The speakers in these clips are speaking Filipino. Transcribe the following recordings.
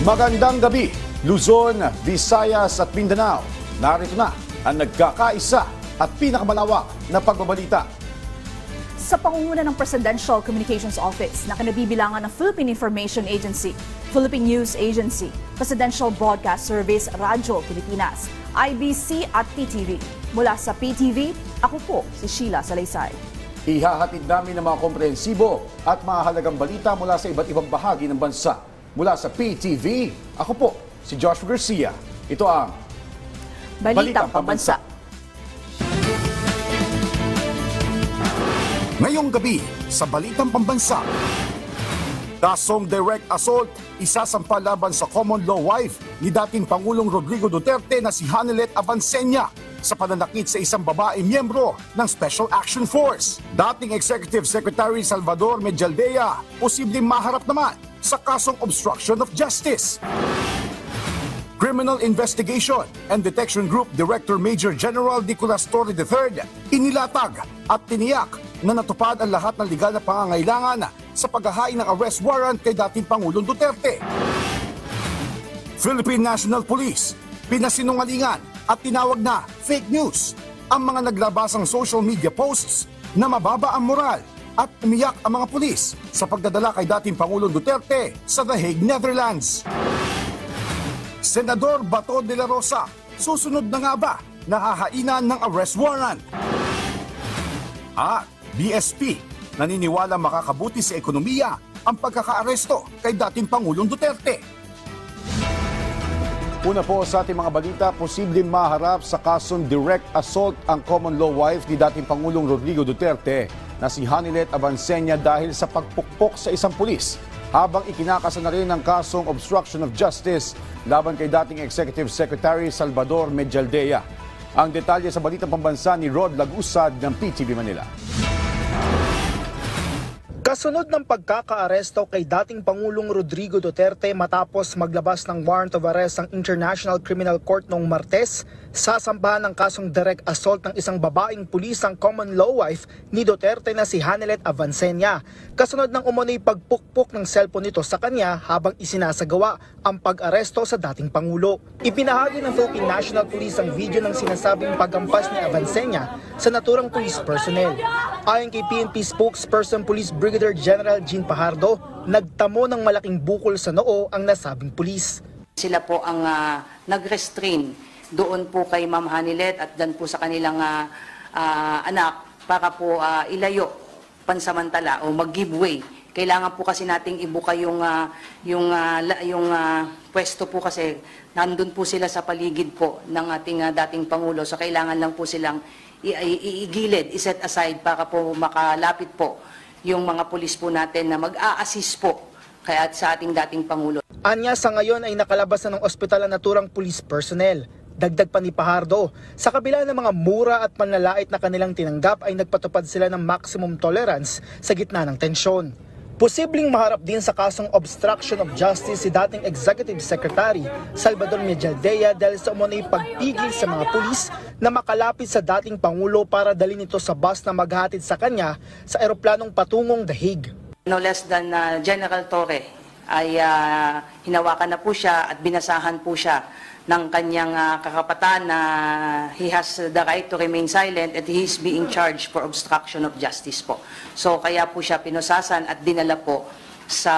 Magandang gabi, Luzon, Visayas at Mindanao. Narito na ang nagkakaisa at pinakamalawak na pagbabalita. Sa pangunguna ng Presidential Communications Office na kinabibilangan ng Philippine Information Agency, Philippine News Agency, Presidential Broadcast Service, Radyo Pilipinas, IBC at PTV. Mula sa PTV, ako po si Sheila Salaysay. Ihahatid namin ang mga komprehensibo at mahalagang balita mula sa iba't ibang bahagi ng bansa. Mula sa PTV, ako po si Joshua Garcia. Ito ang Balitang Pambansa. Ngayong gabi sa Balitang Pambansa, kasong direct assault, isasampa laban sa common law wife ni dating Pangulong Rodrigo Duterte na si Hanilet Avancenia sa pananakit sa isang babae miyembro ng Special Action Force. Dating Executive Secretary Salvador Medialdea, posibleng maharap naman sa kasong obstruction of justice. Criminal Investigation and Detection Group Director Major General Nicolas Torre III inilatag at tiniyak na natupad ang lahat ng legal na pangangailangan sa paghahain ng arrest warrant kay dating Pangulong Duterte. Philippine National Police pinasinungalingan at tinawag na fake news ang mga naglabasang social media posts na mababa ang moral at umiyak ang mga pulis sa pagdadala kay dating Pangulong Duterte sa The Hague, Netherlands. Senador Bato de la Rosa, susunod na nga ba na hahainan ng arrest warrant? At BSP, naniniwala makakabuti sa ekonomiya ang pagkakaaresto kay dating Pangulong Duterte. Una po sa ating mga balita, posibleng maharap sa kasong direct assault ang common law wife ni dating Pangulong Rodrigo Duterte na si Hanilet Avancenia dahil sa pagpukpok sa isang pulis, habang ikinakasa na rin ang kasong obstruction of justice laban kay dating Executive Secretary Salvador Medialdea. Ang detalye sa Balitang Pambansa ni Rod Lagusad ng PTV Manila. Kasunod ng pagkakaaresto kay dating Pangulong Rodrigo Duterte matapos maglabas ng warrant of arrest ang International Criminal Court noong Martes, sasambahan ng kasong direct assault ng isang babaeng pulis ang common law wife ni Duterte na si Hanilet Avancenia. Kasunod ng umunoy pagpukpok ng cellphone nito sa kanya habang isinasagawa ang pag-aresto sa dating Pangulo. Ipinahagi ng Philippine National Police ang video ng sinasabing paghampas ni Avancenia sa naturang police personnel. Ayon kay PNP spokesperson Police Brigadier General Jean Pajardo, nagtamo ng malaking bukol sa noo ang nasabing pulis. Sila po ang nag-restrain doon po kay Ma'am Hanilet at dan po sa kanilang anak para po ilayo pansamantala o mag-give way. Kailangan po kasi nating ibuka yung pwesto po kasi nandun po sila sa paligid po ng ating dating Pangulo. So kailangan lang po silang iigilid, iset aside para po makalapit po yung mga pulis po natin na mag-a-assist po kaya sa ating dating Pangulo. Anya sa ngayon ay nakalabas na ng ospital ang naturang police personnel. Dagdag pa ni Pajardo, sa kabila ng mga mura at panlalait na kanilang tinanggap ay nagpatupad sila ng maximum tolerance sa gitna ng tensyon. Posibleng maharap din sa kasong obstruction of justice si dating Executive Secretary Salvador Medialdea dahil sa umunoy pagpigil sa mga pulis na makalapit sa dating Pangulo para dalhin ito sa bus na maghatid sa kanya sa eroplanong patungong The Hague. No less than General Torre ay hinawakan na po siya at binasahan po siya ng kanyang kakapatan na he has the right to remain silent and he is being charged for obstruction of justice po. So kaya po siya pinusasan at dinala po sa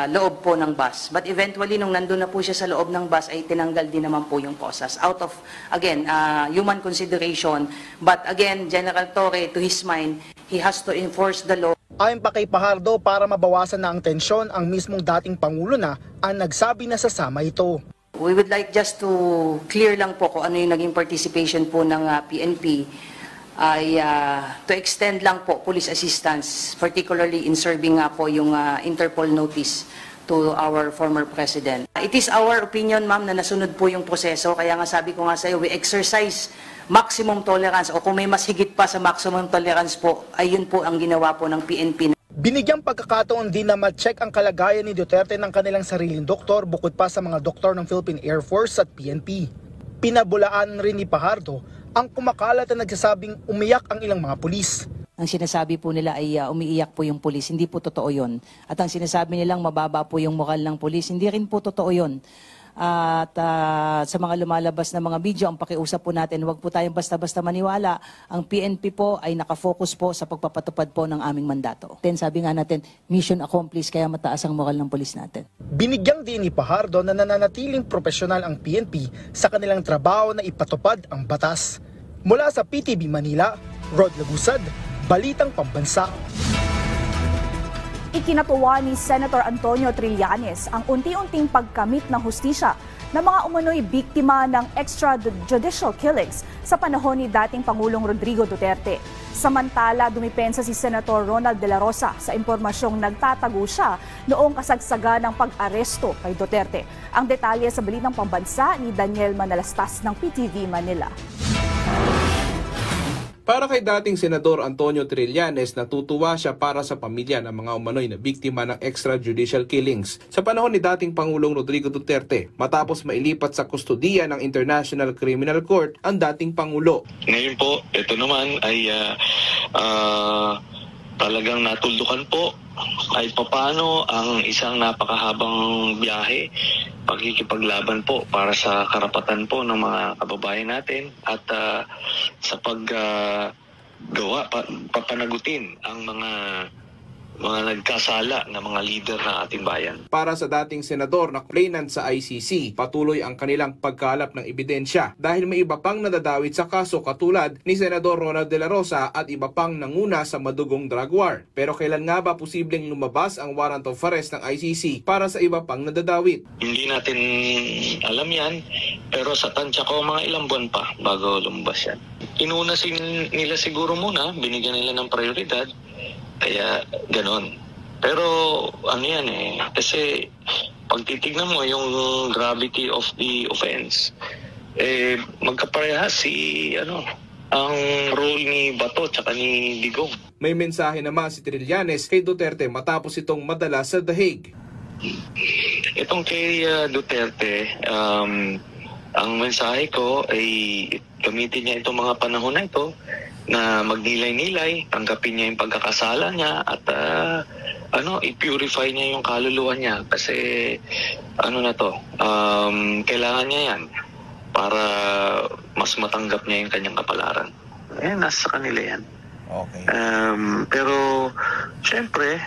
loob po ng bus. But eventually, nung nandun na po siya sa loob ng bus, ay tinanggal din naman po yung posas. Out of, again, human consideration. But again, General Torre, to his mind, he has to enforce the law. Ayon pa kay Pajardo, para mabawasan na ang tensyon, ang mismong dating Pangulo na ang nagsabi na sasama ito. We would like just to clear lang po kung ano yung naging participation po ng PNP ay to extend lang po police assistance, particularly in serving po yung Interpol notice to our former president. It is our opinion, ma'am, na nasunod po yung proseso. Kaya nga sabi ko nga sa iyo, we exercise maximum tolerance o kung may mas higit pa sa maximum tolerance po, ay yun po ang ginawa po ng PNP. Binigyang pagkakataon din na ma-check ang kalagayan ni Duterte ng kanilang sariling doktor bukod pa sa mga doktor ng Philippine Air Force at PNP. Pinabulaan rin ni Pajardo ang kumakalat na nagsasabing umiyak ang ilang mga pulis. ang sinasabi po nila ay umiiyak po yung pulis. Hindi po totoo yun. At ang sinasabi nilang mababa po yung moral ng pulis, hindi rin po totoo yun. At sa mga lumalabas na mga video, ang pakiusap po natin, huwag po tayong basta-basta maniwala. Ang PNP po ay nakafocus po sa pagpapatupad po ng aming mandato. Sabi nga natin, mission accomplished, kaya mataas ang moral ng pulis natin. Binigyang din ni Pajardo na nananatiling profesional ang PNP sa kanilang trabaho na ipatupad ang batas. Mula sa PTV Manila, Rod Lagusad, Balitang Pambansa. Ikinatuwa ni Senator Antonio Trillanes ang unti-unting pagkamit ng hustisya ng mga umano'y biktima ng extrajudicial killings sa panahon ni dating Pangulong Rodrigo Duterte. Samantala, dumipensa si Senator Ronald De La Rosa sa impormasyong nagtatago siya noong kasagsagan ng pag-aresto kay Duterte. Ang detalye sa Balitang Pambansa ni Daniel Manalastas ng PTV Manila. Para kay dating Senador Antonio Trillanes, natutuwa siya para sa pamilya ng mga umano'y na biktima ng extrajudicial killings sa panahon ni dating Pangulong Rodrigo Duterte matapos mailipat sa kustodiya ng International Criminal Court ang dating Pangulo. Ngayon po, ito naman ay talagang natuldukan po kahit papaano ang isang napakahabang biyahe, pagkikipaglaban po para sa karapatan po ng mga kababayan natin at sa papanagutin ang mga nagkasala na mga leader ng ating bayan. Para sa dating senador na complainant sa ICC, patuloy ang kanilang pagkalap ng ebidensya dahil may iba pang nadadawit sa kaso katulad ni Senador Ronald De La Rosa at iba pang nanguna sa madugong drug war. Pero kailan nga ba posibleng lumabas ang warrant of arrest ng ICC para sa iba pang nadadawit? Hindi natin alam yan, pero sa tansya ko mga ilang buwan pa bago lumabas yan. Inuna nila siguro muna, binigyan nila ng prioridad. Kaya ganon. Pero ano yan kasi pag titignan mo yung gravity of the offense, magkaparehas ang role ni Bato at ni Digong. May mensahe naman si Trillanes kay Duterte matapos itong madala sa The Hague. Itong kay Duterte, ang mensahe ko ay gamitin niya itong mga panahon na ito na magnilay-nilay, tanggapin niya yung pagkakasala niya at i-purify niya yung kaluluwa niya kasi kailangan niya yan para mas matanggap niya yung kanyang kapalaran. Nasa kanila yan. Okay. Pero syempre,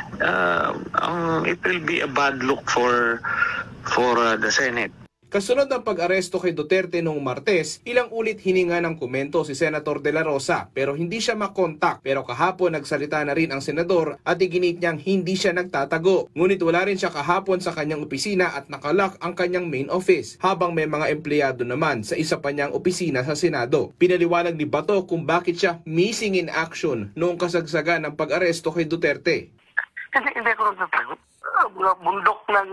it will be a bad look for the Senate. Kasunod ng pag-aresto kay Duterte noong Martes, ilang ulit hininga ng komento si Senator De La Rosa pero hindi siya makontak. Pero kahapon nagsalita na rin ang senador at iginit niyang hindi siya nagtatago. Ngunit wala rin siya kahapon sa kanyang opisina at nakalock ang kanyang main office habang may mga empleyado naman sa isa pa niyang opisina sa Senado. Pinaliwanag ni Bato kung bakit siya missing in action noong kasagsagan ng pag-aresto kay Duterte. Hindi ko nagtatago. Bundok ng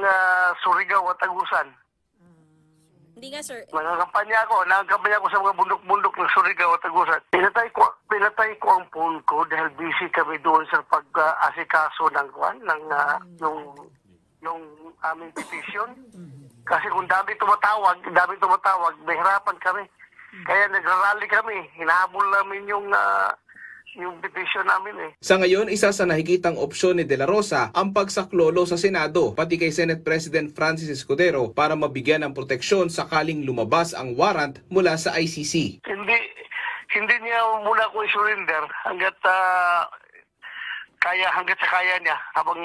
Surigao at Agusan. Hindi nga, sir. Nagkampanya ako sa mga bundok-bundok ng Surigao at Agusan. Pinatay ko ang phone ko dahil busy kami doon sa pag-asikaso ng yung aming petition. Kasi kung dami tumatawag, nahirapan kami. Kaya nagrarally kami. Hinahabol namin yung petition namin Sa ngayon, isa sa nakikitang opsyon ni De La Rosa ang pagsaklolo sa Senado, pati kay Senate President Francis Escudero para mabigyan ng proteksyon sakaling lumabas ang warrant mula sa ICC. Hindi niya muna ko i-surrender hanggat sa kaya niya habang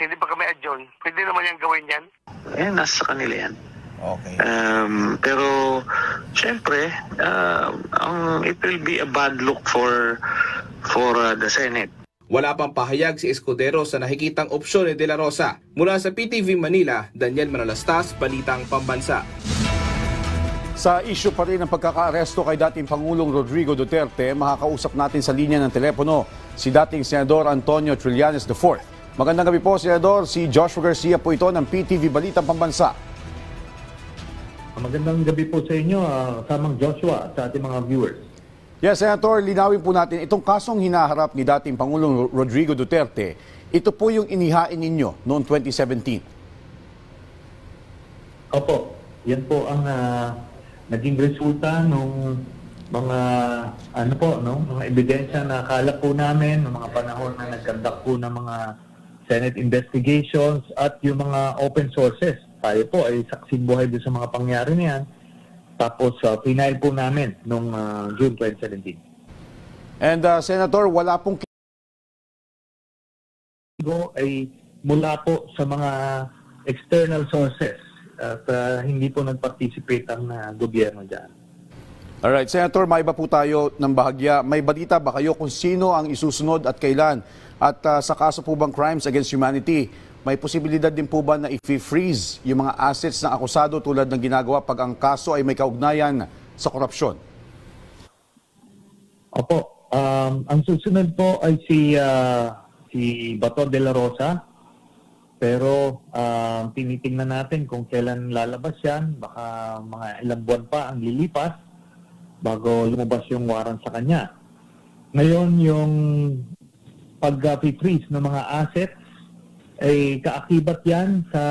hindi pa kami adjourn. Pwede naman niyang gawin yan. Nasa kanila yan. Okay. Pero syempre, it will be a bad look for the Senate. Wala pang pahayag si Escudero sa nakikitang opsyon ni De La Rosa. Mula sa PTV Manila, Daniel Manalastas, Balitang Pambansa. Sa issue pa rin ng pagkakaaresto kay dating Pangulong Rodrigo Duterte, makakausap natin sa linya ng telepono si dating Senador Antonio Trillanes IV. Magandang gabi po, Senador. Si Joshua Garcia po ito ng PTV Balitang Pambansa. Magandang gabi po sa inyo, samang Joshua, sa ating mga viewers. Yes, Senator, linawin po natin, itong kasong hinaharap ni dating Pangulong Rodrigo Duterte, ito po yung inihain ninyo noong 2017. Opo, yan po ang naging resulta nung mga ebidensya na kalap po namin ng mga panahon na nagkandak po ng mga Senate investigations at yung mga open sources. Tayo po ay saksing buhay doon sa mga pangyari niyan. Tapos final po namin noong June 2017. And Senator, wala pong ay mula po sa mga external sources at hindi po nag-participate ang gobyerno dyan. Alright, Senator, may iba po tayo ng bahagya. May balita ba kayo kung sino ang isusunod at kailan? At sa kaso po bang crimes against humanity, may posibilidad din po ba na i-freeze yung mga assets ng akusado tulad ng ginagawa pag ang kaso ay may kaugnayan sa korupsyon? Opo, ang susunod po ay si Bato de la Rosa. Pero tinitingnan natin kung kailan lalabas yan. Baka mga ilang buwan pa ang lilipas bago lumabas yung warrant sa kanya. Ngayon, yung pag-freeze ng mga assets ay kaakibat yan sa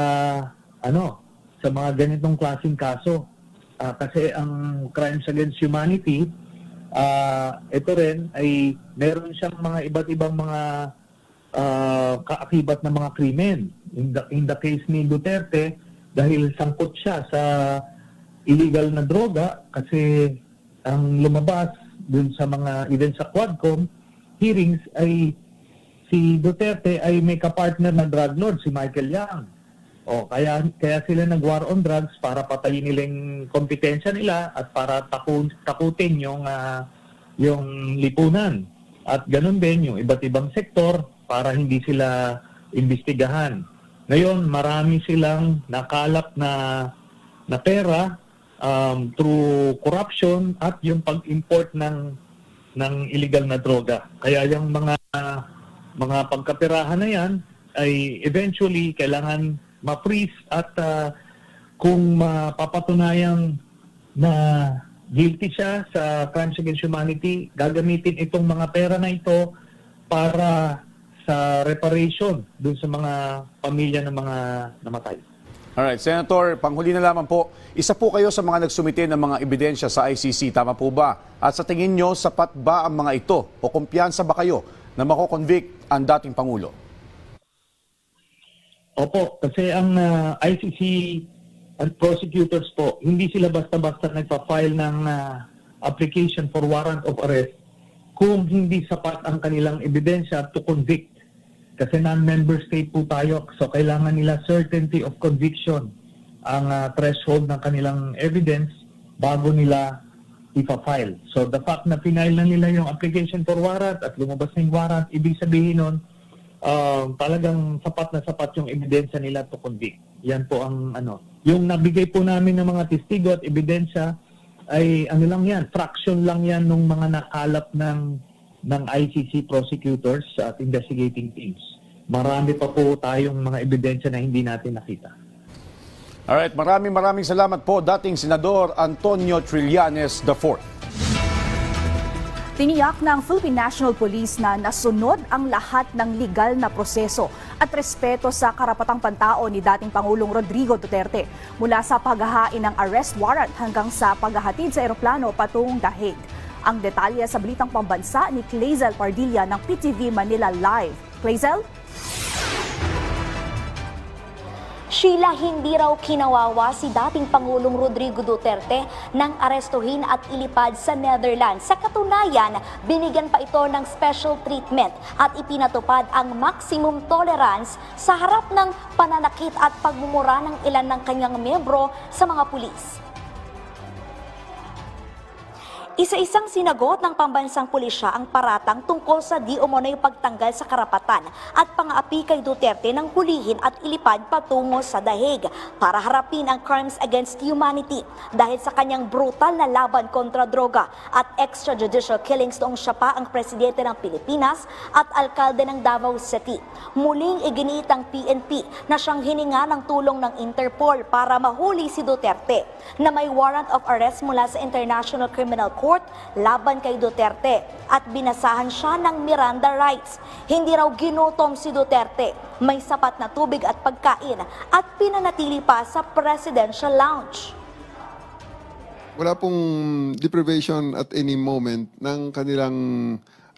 mga ganitong klaseng kaso. Kasi ang crimes against humanity, ito rin ay meron siyang mga iba't ibang mga kaakibat na mga krimen. In the case ni Duterte, dahil sangkot siya sa illegal na droga kasi ang lumabas dun sa mga even sa Quadcom hearings ay si Duterte ay may kapartner na drug lord, si Michael Yang. Kaya sila nag-war on drugs para patayin nila yung kompetensya nila at para takutin yung lipunan. At ganun din yung iba't ibang sektor para hindi sila imbestigahan. Ngayon, marami silang nakalap na pera through corruption at yung pag-import ng illegal na droga. Kaya yung mga pagkaperahan na yan ay eventually kailangan ma-freeze at kung mapapatunayan na guilty siya sa crimes against humanity, gagamitin itong mga pera na ito para sa reparation dun sa mga pamilya ng mga namatay. Alright, Senator, panghuli na lamang po, isa po kayo sa mga nagsumite ng mga ebidensya sa ICC, tama po ba? At sa tingin nyo, sapat ba ang mga ito o kumpiyansa ba kayo na mako-convict ang dating Pangulo? Opo, kasi ang ICC at prosecutors po, hindi sila basta-basta nagpa-file ng application for warrant of arrest kung hindi sapat ang kanilang ebidensya to convict. Kasi non-member state po tayo, so kailangan nila certainty of conviction ang threshold ng kanilang evidence bago nila ipa-file. So the fact na final na nila yung application for warrant at lumabas na yung warrant, ibig sabihin nun, talagang sapat na sapat yung ebidensya nila to convict. Yan po ang yung nabigay po namin ng mga testigo at ebidensya ay lang yan, fraction lang yan nung mga nakalap ng ICC prosecutors at investigating teams. Marami pa po tayong mga ebidensya na hindi natin nakita. Alright, maraming salamat po dating Senador Antonio Trillanes IV. Tiniyak ng Philippine National Police na nasunod ang lahat ng legal na proseso at respeto sa karapatang pantao ni dating Pangulong Rodrigo Duterte mula sa paghahain ng arrest warrant hanggang sa paghahatid sa eroplano patungong The Hague. Ang detalye sa Balitang Pambansa ni Clazel Pardilla ng PTV Manila Live. Clazel? Sheila, hindi raw kinawawa si dating Pangulong Rodrigo Duterte nang arestuhin at ilipad sa Netherlands. Sa katunayan, binigyan pa ito ng special treatment at ipinatupad ang maximum tolerance sa harap ng pananakit at pagmumura ng ilan ng kanyang miyembro sa mga pulis. Isa-isang sinagot ng pambansang pulisya ang paratang tungkol sa di umano'y pagtanggal sa karapatan at pang-aapi kay Duterte ng hulihin at ilipad patungo sa The Hague para harapin ang crimes against humanity dahil sa kanyang brutal na laban kontra droga at extrajudicial killings noong siya pa ang presidente ng Pilipinas at alkalde ng Davao City. Muling iginiit ang PNP na siyang hininga ng tulong ng Interpol para mahuli si Duterte na may warrant of arrest mula sa International Criminal Court laban kay Duterte at binasahan siya ng Miranda rights. Hindi raw ginutom si Duterte, may sapat na tubig at pagkain at pinanatili pa sa Presidential Lounge. Wala pong deprivation at any moment ng kanilang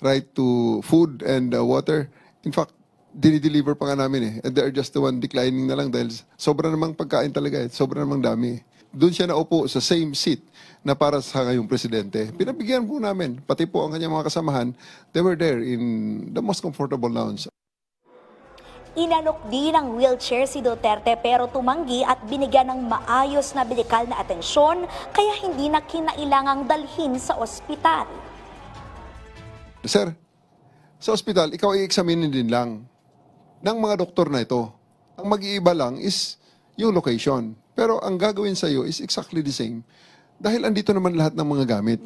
right to food and water. In fact, dinideliver pa nga namin eh. And they're just the one declining na lang dahil sobra namang pagkain talaga eh. Sobra namang dami. Doon siya naupo sa same seat na para sa ngayong presidente. Pinabigyan po namin, pati po ang kanyang mga kasamahan, they were there in the most comfortable lounge. Inalok din ng wheelchair si Duterte pero tumanggi at binigyan ng maayos na medikal na atensyon kaya hindi na kinailangang dalhin sa ospital. Sir, sa ospital, ikaw i-examinin din lang ng mga doktor na ito. Ang mag-iiba lang is yung location. Pero ang gagawin sa iyo is exactly the same. Dahil andito naman lahat ng mga gamit.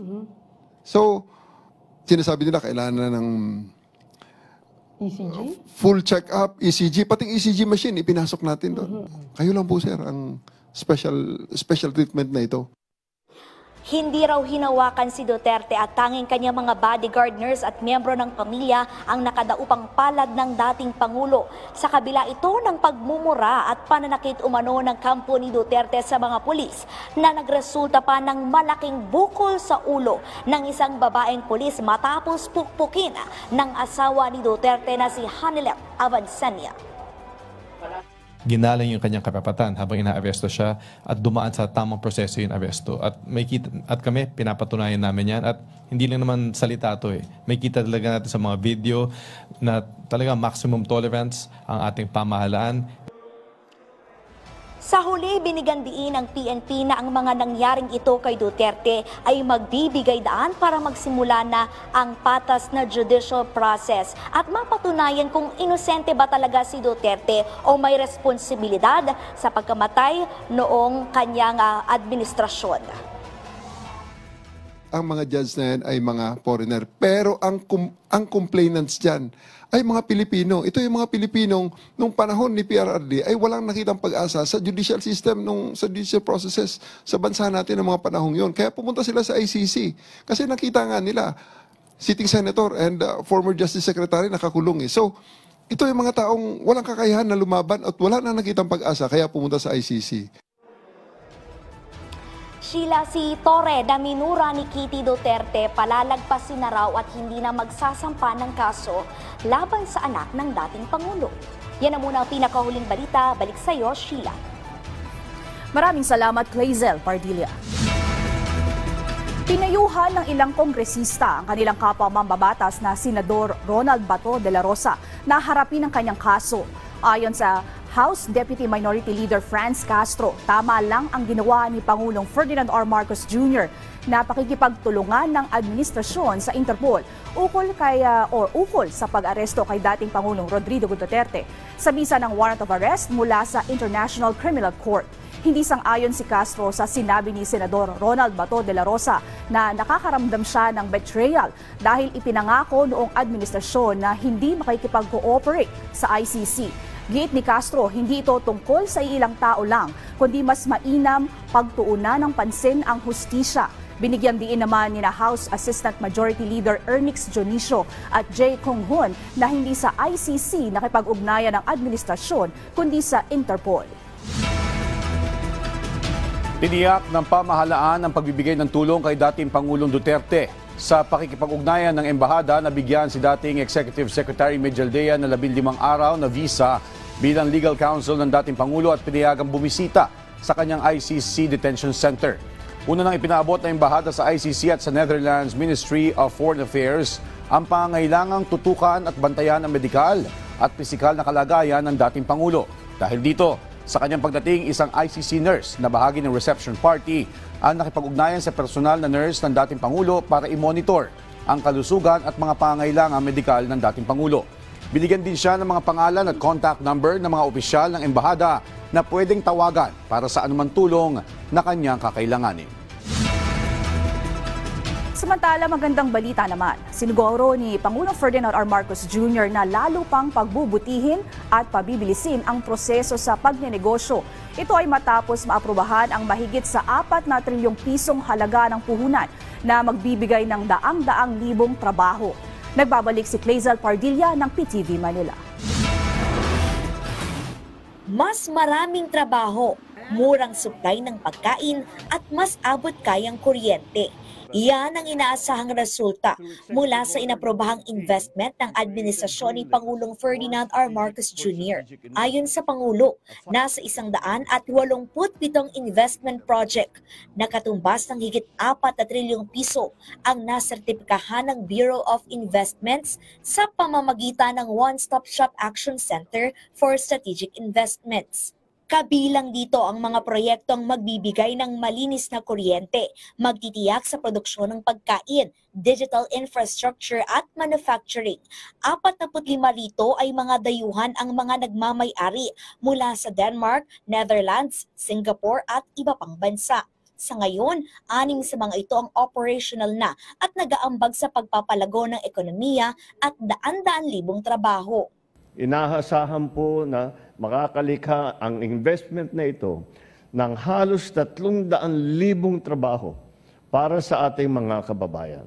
So, sinasabi nila kailangan na ng ECG? Full check-up, ECG, pating ECG machine, ipinasok natin doon. Kayo lang po, sir, ang special treatment na ito. Hindi raw hinawakan si Duterte at tanging kanyang mga bodyguard, nurse at miyembro ng pamilya ang nakadaupang palad ng dating Pangulo. Sa kabila ito ng pagmumura at pananakit umano ng kampo ni Duterte sa mga pulis na nagresulta pa ng malaking bukol sa ulo ng isang babaeng pulis matapos pukpukin ng asawa ni Duterte na si Hanilet Avancenia. Ginalang yung kanyang karapatan habang inaaresto siya at dumaan sa tamang proseso yung aresto. At kami, pinapatunayan namin yan. At hindi lang naman salita ito eh. May kita talaga natin sa mga video na talaga maximum tolerance ang ating pamahalaan. Sa huli, binigyan diin ng PNP na ang mga nangyaring ito kay Duterte ay magbibigay daan para magsimula na ang patas na judicial process at mapatunayan kung inosente ba talaga si Duterte o may responsibilidad sa pagkamatay noong kanyang administrasyon. Ang mga judge na yan ay mga foreigner. Pero ang complainants dyan ay mga Pilipino. Ito yung mga Pilipinong nung panahon ni PRRD ay walang nakitang pag-asa sa judicial system, sa judicial processes sa bansa natin ng mga panahong yon. Kaya pumunta sila sa ICC. Kasi nakita nga nila, sitting senator and former justice secretary nakakulong eh. So, ito yung mga taong walang kakayahan na lumaban at wala na nakitang pag-asa kaya pumunta sa ICC. Sheila, si Torre na minura ni Kitty Duterte palalagpasin na raw at hindi na magsasampa ng kaso laban sa anak ng dating Pangulo. Yan na muna ang pinakahuling balita. Balik sa iyo, Sheila. Maraming salamat, Clazel Pardilla. Pinayuhan ng ilang kongresista ang kanilang kapwa mambabatas na Senador Ronald Bato de la Rosa na harapin ang kanyang kaso. Ayon sa House Deputy Minority Leader Franz Castro, tama lang ang ginawa ni Pangulong Ferdinand R. Marcos Jr. na pakikipagtulungan ng administrasyon sa Interpol ukol sa pag-aresto kay dating Pangulong Rodrigo Duterte sa bisa ng warrant of arrest mula sa International Criminal Court. Hindi sang-ayon si Castro sa sinabi ni Senador Ronald Bato de la Rosa na nakakaramdam siya ng betrayal dahil ipinangako noong administrasyon na hindi makikipag-cooperate sa ICC. Giit ni Castro, hindi ito tungkol sa ilang tao lang, kundi mas mainam pagtuunan ng pansin ang hustisya. Binigyan diin naman ni House Assistant Majority Leader Ernix Jonicio at Jay Kong-hun na hindi sa ICC nakipag-ugnayan ng administrasyon, kundi sa Interpol. Tiniyak ng pamahalaan ang pagbibigay ng tulong kay dating Pangulong Duterte. Sa pakikipag-ugnayan ng embahada, nabigyan si dating Executive Secretary Medjaldea na 15 araw na visa bilang legal counsel ng dating Pangulo at pinayagang bumisita sa kanyang ICC Detention Center. Una nang ipinaabot ng embahada sa ICC at sa Netherlands Ministry of Foreign Affairs ang pangangailangang tutukan at bantayan ang medikal at pisikal na kalagayan ng dating Pangulo. Dahil dito, sa kanyang pagdating, isang ICC nurse na bahagi ng reception party ang nakipag-ugnayan sa personal na nurse ng dating Pangulo para i-monitor ang kalusugan at mga pangangailangan medikal ng dating Pangulo. Binigyan din siya ng mga pangalan at contact number ng mga opisyal ng embahada na pwedeng tawagan para sa anumang tulong na kanyang kakailanganin. Samantala, magandang balita naman. Siniguro ni Pangulong Ferdinand R. Marcos Jr. na lalo pang pagbubutihin at pabibilisin ang proseso sa pagnenegosyo. Ito ay matapos maaprubahan ang mahigit sa 4 na trilyong pisong halaga ng puhunan na magbibigay ng daang-daang libong trabaho. Nagbabalik si Clazel Pardilla ng PTV Manila. Mas maraming trabaho, murang supply ng pagkain at mas abot kayang kuryente. Iyan ang inaasahang resulta mula sa inaprobahang investment ng administrasyon ni Pangulong Ferdinand R. Marcos Jr. Ayon sa Pangulo, nasa 187 investment project na katumbas ng higit 4 na trilyong piso ang nasertipikahan ng Bureau of Investments sa pamamagitan ng One-Stop Shop Action Center for Strategic Investments. Kabilang dito ang mga proyektong magbibigay ng malinis na kuryente, magtitiyak sa produksyon ng pagkain, digital infrastructure at manufacturing. 45 rito ay mga dayuhan ang mga nagmamay-ari mula sa Denmark, Netherlands, Singapore at iba pang bansa. Sa ngayon, 6 sa mga ito ang operational na at nag-aambag sa pagpapalago ng ekonomiya at daan-daan libong trabaho. Inahasahan po na makakalikha ang investment na ito ng halos 300,000 trabaho para sa ating mga kababayan.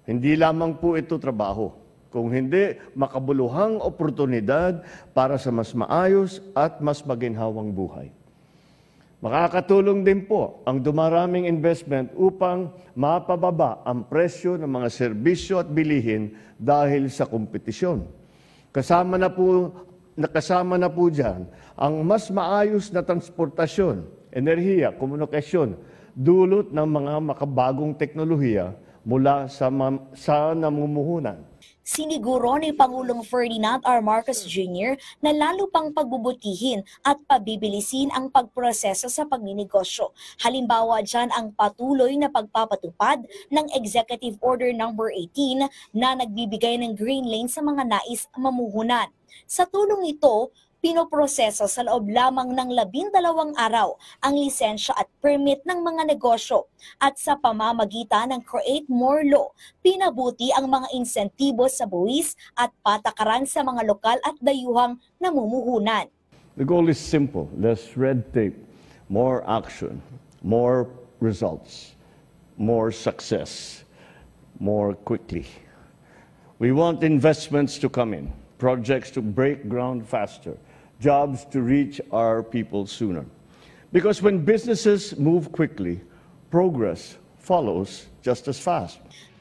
Hindi lamang po ito trabaho, kung hindi makabuluhang oportunidad para sa mas maayos at mas maginhawang buhay. Makakatulong din po ang dumaraming investment upang mapababa ang presyo ng mga serbisyo at bilihin dahil sa kompetisyon. Kasama na po dyan ang mas maayos na transportasyon, enerhiya, komunikasyon, dulot ng mga makabagong teknolohiya mula sa namumuhunan. Siniguro ni Pangulong Ferdinand R. Marcos Jr. na lalo pang pagbubutihin at pabibilisin ang pagproseso sa pagninegosyo. Halimbawa dyan ang patuloy na pagpapatupad ng Executive Order No. 18 na nagbibigay ng green lane sa mga nais mamuhunan. Sa tulong ito, pinoproseso sa loob lamang ng 12 araw ang lisensya at permit ng mga negosyo at sa pamamagitan ng Create More Law, pinabuti ang mga insentibo sa buwis at patakaran sa mga lokal at dayuhang namumuhunan. The goal is simple, less red tape, more action, more results, more success, more quickly. We want investments to come in, projects to break ground faster, jobs to reach our people sooner. Because when businesses move quickly, progress follows just as fast.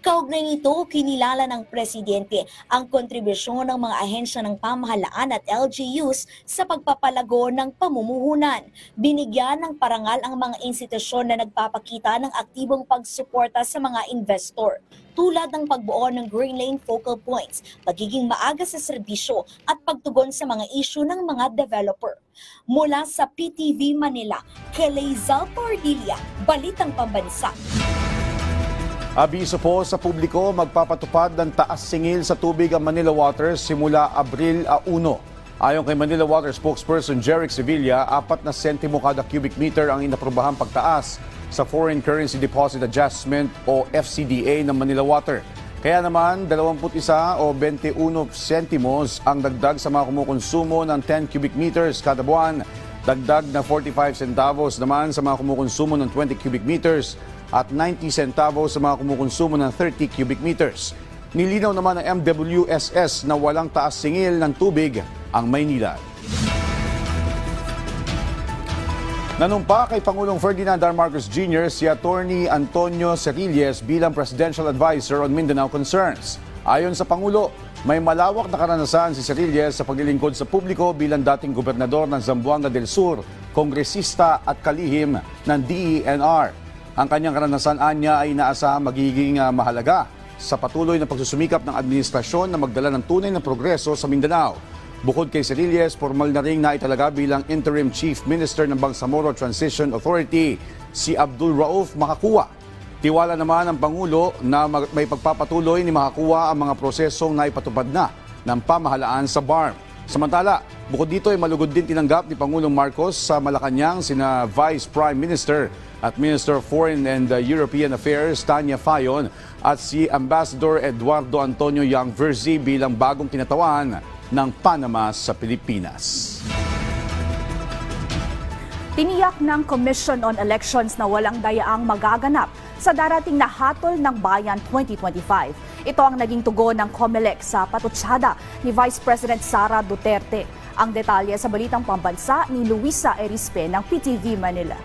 Kaugnay nito, kinilala ng Presidente ang kontribusyon ng mga ahensya ng pamahalaan at LGUs sa pagpapalago ng pamumuhunan. Binigyan ng parangal ang mga institusyon na nagpapakita ng aktibong pagsuporta sa mga investor, tulad ng pagbuo ng Green Lane Focal Points, pagiging maaga sa serbisyo at pagtugon sa mga isyu ng mga developer. Mula sa PTV Manila, Kelly Zalpardilla, Balitang Pambansa. Abiso po sa publiko, magpapatupad ng taas singil sa tubig ang Manila Waters simula Abril 1. Ayon kay Manila Water spokesperson Jeric Sevilla, 4 na sentimo kada cubic meter ang inaprobahang pagtaas sa Foreign Currency Deposit Adjustment o FCDA ng Manila Water. Kaya naman, 21 o 21 sentimos ang dagdag sa mga kumukonsumo ng 10 cubic meters kada buwan. Dagdag na 45 centavos naman sa mga kumukonsumo ng 20 cubic meters at 90 centavos sa mga kumukonsumo ng 30 cubic meters. Nilinaw naman ng MWSS na walang taas singil ng tubig ang Maynila. Nanumpa kay Pangulong Ferdinand R. Marcos Jr. si Attorney Antonio Cerilles bilang Presidential Advisor on Mindanao Concerns. Ayon sa Pangulo, may malawak na karanasan si Cerilles sa paglilingkod sa publiko bilang dating gobernador ng Zamboanga del Sur, kongresista at kalihim ng DENR. Ang kanyang karanasan anya ay inaasahang magiging mahalaga sa patuloy na pagsusumikap ng administrasyon na magdala ng tunay na progreso sa Mindanao. Bukod kay Cerilles, formal na ring naitalaga bilang Interim Chief Minister ng Bangsamoro Transition Authority si Abdul Rauf Makakua. Tiwala naman ng Pangulo na may pagpapatuloy ni Makakua ang mga prosesong naipatupad na ng pamahalaan sa BARM. Samantala, bukod dito ay malugod din tinanggap ni Pangulong Marcos sa Malacanang sina Vice Prime Minister at Minister of Foreign and European Affairs Tanya Fayon at si Ambassador Eduardo Antonio Yang Verzi bilang bagong kinatawan ng Panama sa Pilipinas. Tiniyak ng Commission on Elections na walang dayaang magaganap sa darating na Hatol ng Bayan 2025. Ito ang naging tugon ng COMELEC sa patutsada ni Vice President Sara Duterte. Ang detalye sa Balitang Pambansa ni Luisa Erispe ng PTV Manila.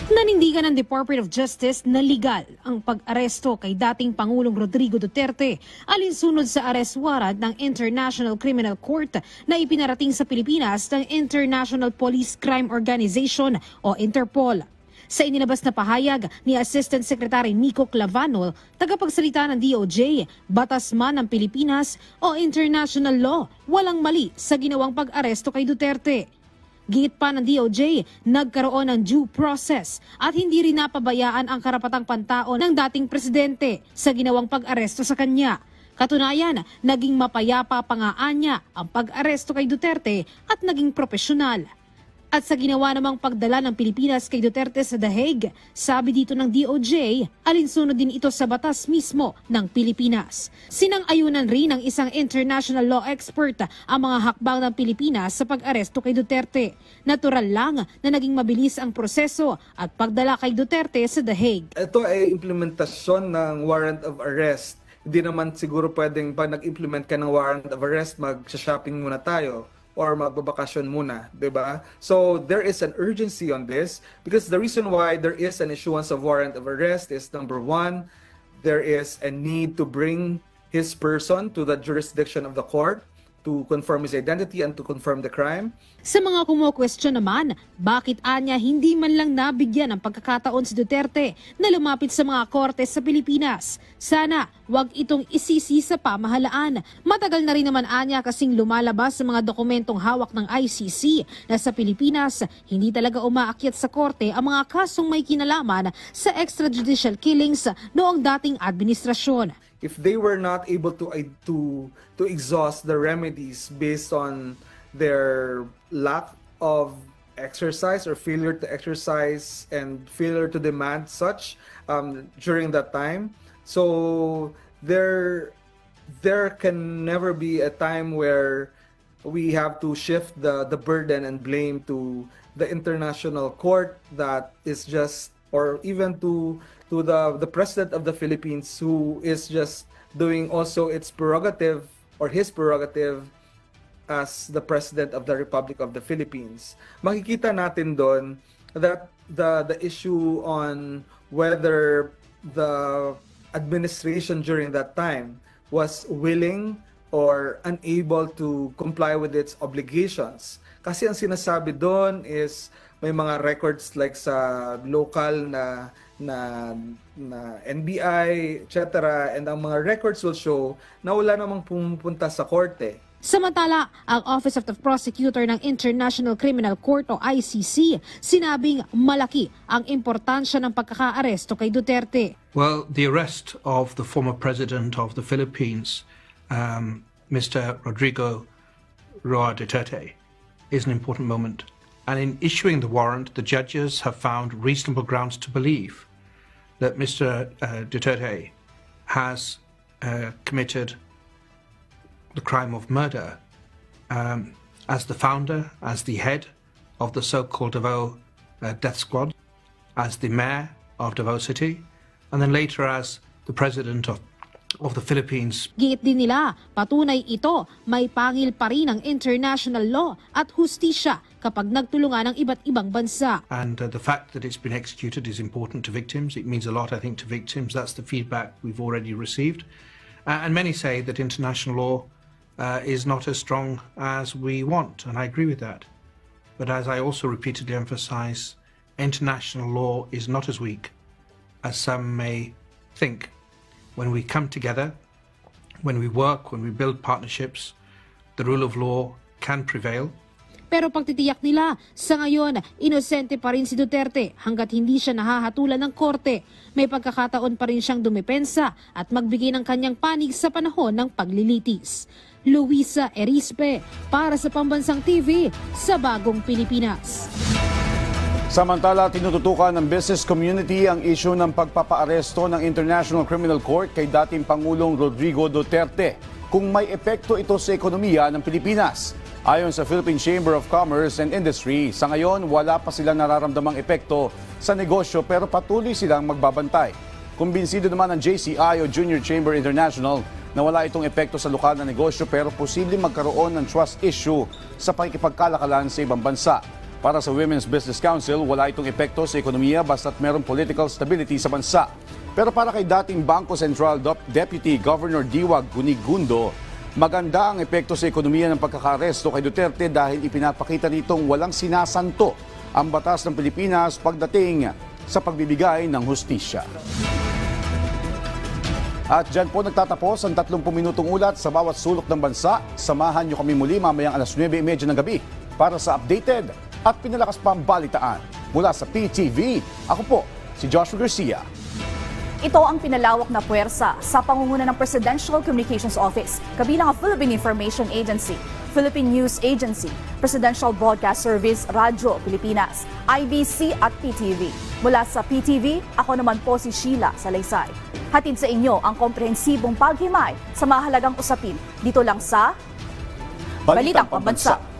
Nanindigan ng Department of Justice na legal ang pag-aresto kay dating Pangulong Rodrigo Duterte alinsunod sa arrest warrant ng International Criminal Court na ipinarating sa Pilipinas ng International Police Crime Organization o Interpol. Sa inilabas na pahayag ni Assistant Secretary Nico Clavano, tagapagsalita ng DOJ, batas man ng Pilipinas o international law, walang mali sa ginawang pag-aresto kay Duterte. Giit pa ng DOJ, nagkaroon ng due process at hindi rin napabayaan ang karapatang pantao ng dating presidente sa ginawang pag-aresto sa kanya. Katunayan, naging mapayapa pa nga niya ang pag-aresto kay Duterte at naging profesional. At sa ginawa namang pagdala ng Pilipinas kay Duterte sa The Hague, sabi dito ng DOJ, alinsunod din ito sa batas mismo ng Pilipinas. Sinang-ayunan rin ng isang international law expert ang mga hakbang ng Pilipinas sa pag-aresto kay Duterte. Natural lang na naging mabilis ang proseso at pagdala kay Duterte sa The Hague. Ito ay implementasyon ng warrant of arrest. Hindi naman siguro pwedeng pag nag-implement ka ng warrant of arrest, mag-shopping muna tayo or magbabakasyon muna, diba? So there is an urgency on this because the reason why there is an issuance of warrant of arrest is number one, there is a need to bring his person to the jurisdiction of the court to confirm his identity and to confirm the crime. Sa mga kumo-question naman, bakit anya hindi man lang nabigyan ng pagkakataon si Duterte na lumapit sa mga korte sa Pilipinas? Sana wag itong isisi sa pamahalaan. Matagal na rin naman anya kasing lumalabas sa mga dokumentong hawak ng ICC na sa Pilipinas hindi talaga umaakyat sa korte ang mga kasong may kinalaman sa extrajudicial killings noong dating administrasyon. If they were not able to exhaust the remedies based on their lack of exercise or failure to exercise and failure to demand such during that time, so there can never be a time where we have to shift the burden and blame to the international court that is just, or even to the President of the Philippines, who is just doing also its prerogative or his prerogative as the President of the Republic of the Philippines. Makikita natin doon that the issue on whether the administration during that time was willing or unable to comply with its obligations. Kasi ang sinasabi doon is may mga records like sa local na NBI, etc. And ang mga records will show na wala namang pumupunta sa korte. Samantala, ang Office of the Prosecutor ng International Criminal Court o ICC sinabing malaki ang importansya ng pagkakaaresto kay Duterte. Well, the arrest of the former president of the Philippines, Mr. Rodrigo Roa Duterte, is an important moment. And in issuing the warrant, the judges have found reasonable grounds to believe that Mr. Duterte has committed the crime of murder as the founder, as the head of the so-called Davao death squad, as the mayor of Davao City, and then later as the president of the Philippines. Giit din nila, patunay ito, may pangil pa rin ang international law at hustisya kapag nagtulungan ng iba't ibang bansa. And the fact that it's been executed is important to victims. It means a lot, I think, to victims. That's the feedback we've already received. And many say that international law is not as strong as we want, and I agree with that. But as I also repeatedly emphasize, international law is not as weak as some may think. When we come together, when we work, when we build partnerships, the rule of law can prevail. Pero pagtitiyak nila, sa ngayon, inosente pa rin si Duterte hanggat hindi siya nahahatulan ng korte. May pagkakataon pa rin siyang dumepensa at magbigay ng kanyang panig sa panahon ng paglilitis. Luisa Erispe, para sa Pambansang TV, sa Bagong Pilipinas. Samantala, tinututukan ng business community ang isyu ng pagpapaaresto ng International Criminal Court kay dating Pangulong Rodrigo Duterte kung may epekto ito sa ekonomiya ng Pilipinas. Ayon sa Philippine Chamber of Commerce and Industry, sa ngayon wala pa silang nararamdamang epekto sa negosyo pero patuloy silang magbabantay. Kumbinsido naman ang JCI o Junior Chamber International na wala itong epekto sa lokal na negosyo pero posibleng magkaroon ng trust issue sa pakikipagkalakalan sa ibang bansa. Para sa Women's Business Council, wala itong epekto sa ekonomiya basta't merong political stability sa bansa. Pero para kay dating Bangko Sentral Deputy Governor Diwag Gunigundo, maganda ang epekto sa ekonomiya ng pagkakaresto kay Duterte dahil ipinapakita nitong walang sinasanto ang batas ng Pilipinas pagdating sa pagbibigay ng hustisya. At dyan po nagtatapos ang 30 minutong ulat sa bawat sulok ng bansa. Samahan niyo kami muli mamayang alas 9:30 ng gabi para sa updated at pinalakas pang balitaan. Mula sa PTV, ako po si Joshua Garcia. Ito ang pinalawak na puwersa sa pangunguna ng Presidential Communications Office, kabilang ang Philippine Information Agency, Philippine News Agency, Presidential Broadcast Service, Radyo Pilipinas, IBC at PTV. Mula sa PTV, ako naman po si Sheila Salaysay. Hatid sa inyo ang komprehensibong paghimay sa mahalagang usapin dito lang sa Balitang Pambansa.